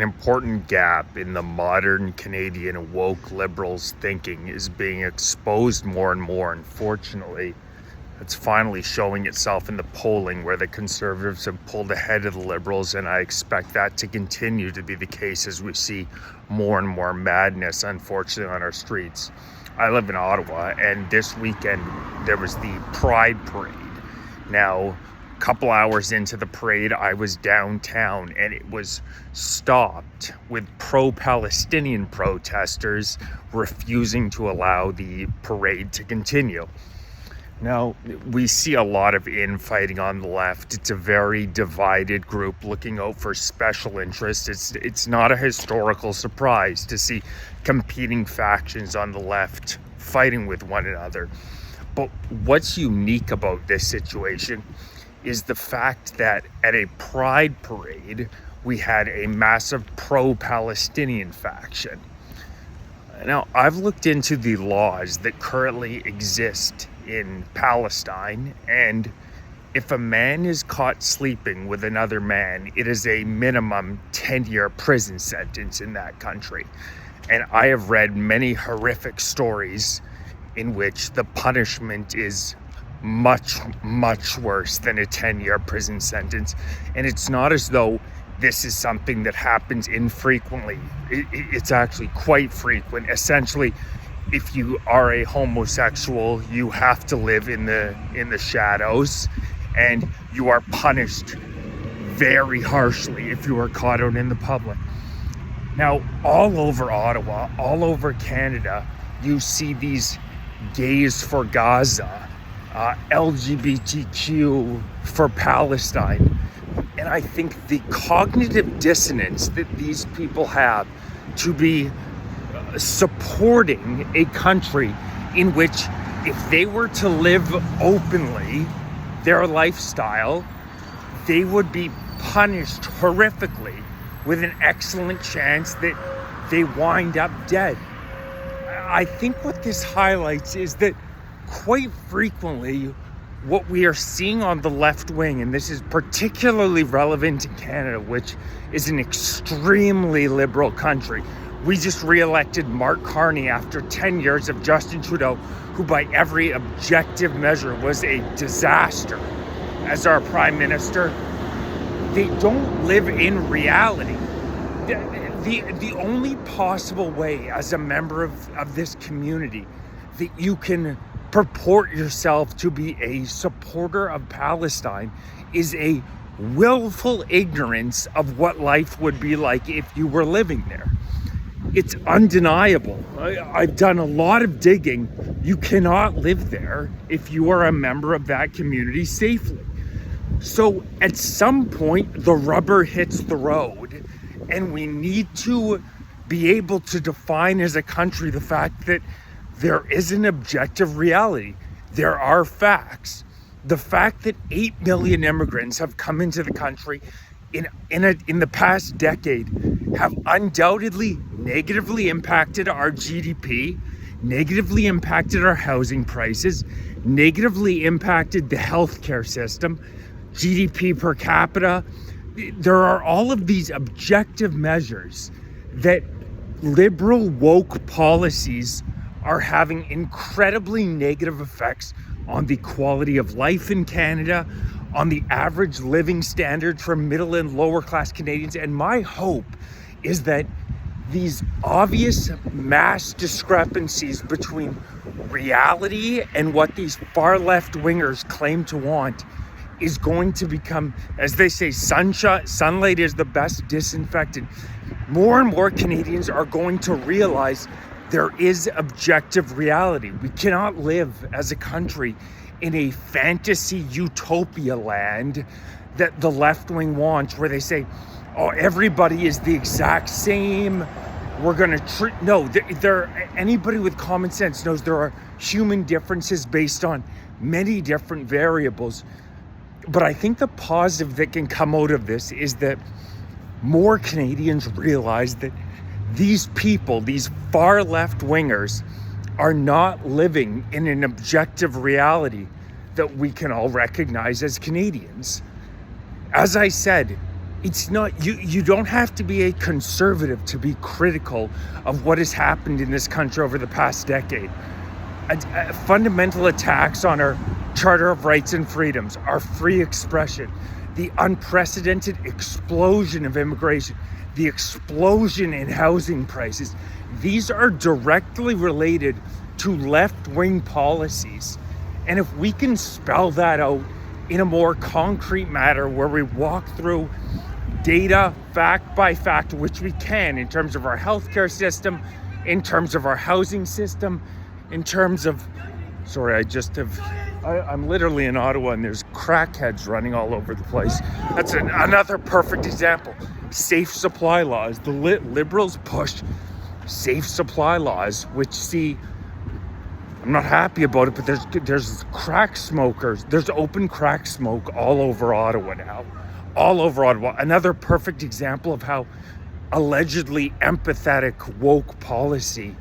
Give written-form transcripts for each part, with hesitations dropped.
An important gap in the modern Canadian woke liberals' thinking is being exposed more and more. Unfortunately, it's finally showing itself in the polling where the Conservatives have pulled ahead of the Liberals, and I expect that to continue to be the case as we see more and more madness, unfortunately, on our streets. I live in Ottawa, and this weekend there was the Pride Parade. Now, a couple hours into the parade, I was downtown, and it was stopped with pro-Palestinian protesters refusing to allow the parade to continue. Now, we see a lot of infighting on the left. It's a very divided group looking out for special interests. It's not a historical surprise to see competing factions on the left fighting with one another. But what's unique about this situation is the fact that at a pride parade, we had a massive pro-Palestinian faction. Now, I've looked into the laws that currently exist in Palestine, and if a man is caught sleeping with another man, it is a minimum 10-year prison sentence in that country. And I have read many horrific stories in which the punishment is much, much worse than a 10-year prison sentence. And it's not as though this is something that happens infrequently. It's actually quite frequent. Essentially, if you are a homosexual, you have to live in the shadows, and you are punished very harshly if you are caught out in the public. Now, all over Ottawa, all over Canada, you see these gays for Gaza, LGBTQ for Palestine. And I think the cognitive dissonance that these people have to be supporting a country in which, if they were to live openly their lifestyle, they would be punished horrifically with an excellent chance that they wind up dead. I think what this highlights is that quite frequently what we are seeing on the left wing, and this is particularly relevant in Canada, which is an extremely liberal country. We just re-elected Mark Carney after 10 years of Justin Trudeau, who by every objective measure was a disaster as our prime minister. They don't live in reality. The only possible way as a member of this community that you can purport yourself to be a supporter of Palestine is a willful ignorance of what life would be like if you were living there. It's undeniable. I've done a lot of digging. You cannot live there if you are a member of that community safely. So at some point, the rubber hits the road, and we need to be able to define as a country the fact that there is an objective reality. There are facts. The fact that 8 million immigrants have come into the country in the past decade have undoubtedly negatively impacted our GDP, negatively impacted our housing prices, negatively impacted the healthcare system, GDP per capita. There are all of these objective measures that liberal woke policies are having incredibly negative effects on the quality of life in Canada, on the average living standard for middle and lower class Canadians. And my hope is that these obvious mass discrepancies between reality and what these far left wingers claim to want is going to become, as they say, sunlight is the best disinfectant. More and more Canadians are going to realize there is objective reality. We cannot live as a country in a fantasy utopia land that the left wing wants, where they say, oh, everybody is the exact same. We're going to treat... No, anybody with common sense knows there are human differences based on many different variables. But I think the positive that can come out of this is that more Canadians realize that these people, these far left wingers, are not living in an objective reality that we can all recognize as Canadians. As I said, It's not, you don't have to be a conservative to be critical of what has happened in this country over the past decade. Fundamental attacks on our Charter of Rights and Freedoms, our free expression, the unprecedented explosion of immigration, the explosion in housing prices. These are directly related to left-wing policies. And if we can spell that out in a more concrete manner where we walk through data, fact by fact, which we can in terms of our healthcare system, in terms of our housing system, in terms of, I'm literally in Ottawa and there's crackheads running all over the place. That's another perfect example. Safe supply laws. The Liberals push safe supply laws, which I'm not happy about it, but there's crack smokers. There's open crack smoke all over Ottawa now. All over Ottawa. Another perfect example of how allegedly empathetic woke policy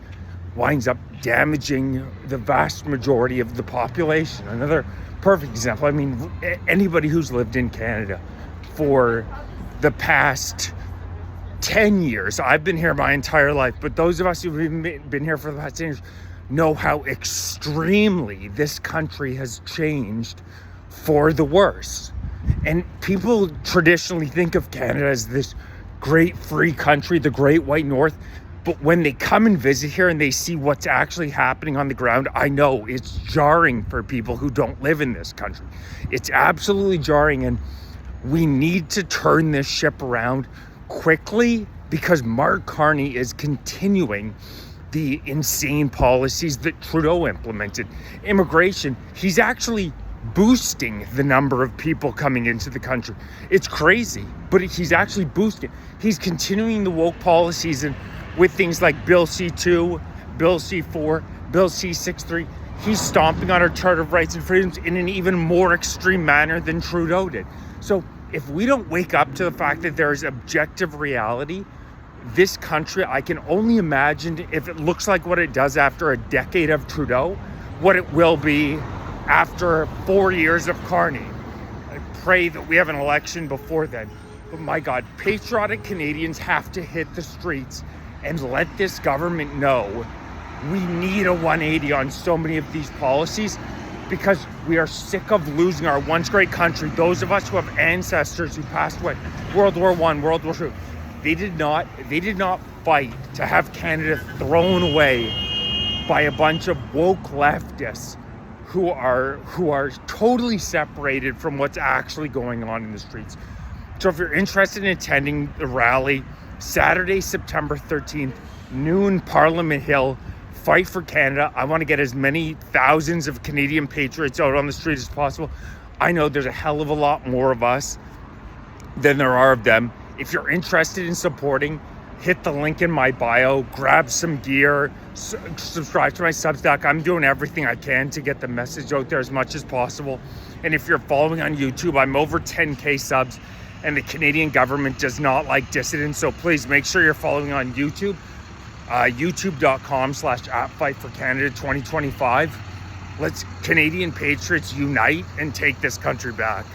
winds up damaging the vast majority of the population. Another perfect example. I mean, anybody who's lived in Canada for the past 10 years, I've been here my entire life, but those of us who've been here for the past 10 years know how extremely this country has changed for the worse. And people traditionally think of Canada as this great free country, the great white north. But when they come and visit here and they see what's actually happening on the ground, I know it's jarring for people who don't live in this country. It's absolutely jarring, and we need to turn this ship around quickly because Mark Carney is continuing the insane policies that Trudeau implemented. Immigration, he's actually boosting the number of people coming into the country. It's crazy, but he's actually boosting. He's continuing the woke policies and with things like Bill C-2, Bill C-4, Bill C-6-3. He's stomping on our Charter of Rights and Freedoms in an even more extreme manner than Trudeau did. So if we don't wake up to the fact that there is objective reality, this country, I can only imagine if it looks like what it does after a decade of Trudeau, what it will be after 4 years of Carney. I pray that we have an election before then. But my God, patriotic Canadians have to hit the streets and let this government know we need a 180 on so many of these policies because we are sick of losing our once great country. Those of us who have ancestors who passed away, World War I, World War II, they did not fight to have Canada thrown away by a bunch of woke leftists who are totally separated from what's actually going on in the streets. So if you're interested in attending the rally, Saturday, September 13th, noon, Parliament Hill, Fight for Canada. I want to get as many thousands of Canadian patriots out on the street as possible. I know there's a hell of a lot more of us than there are of them. If you're interested in supporting, hit the link in my bio, grab some gear, subscribe to my Substack. I'm doing everything I can to get the message out there as much as possible. And if you're following on YouTube, I'm over 10K subs. And the Canadian government does not like dissidents. So please make sure you're following on YouTube, youtube.com/@FightForCanada 2025. Let's Canadian patriots unite and take this country back.